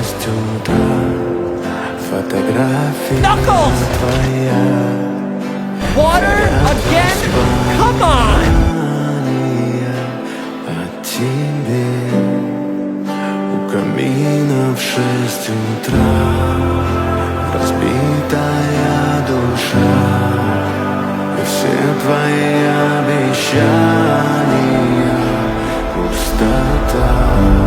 6 утра. Фотография Knuckles! твоя. Water again? Come on! О тебе у камина в 6 утра. Разбитая душа, и все твои обещания пустота.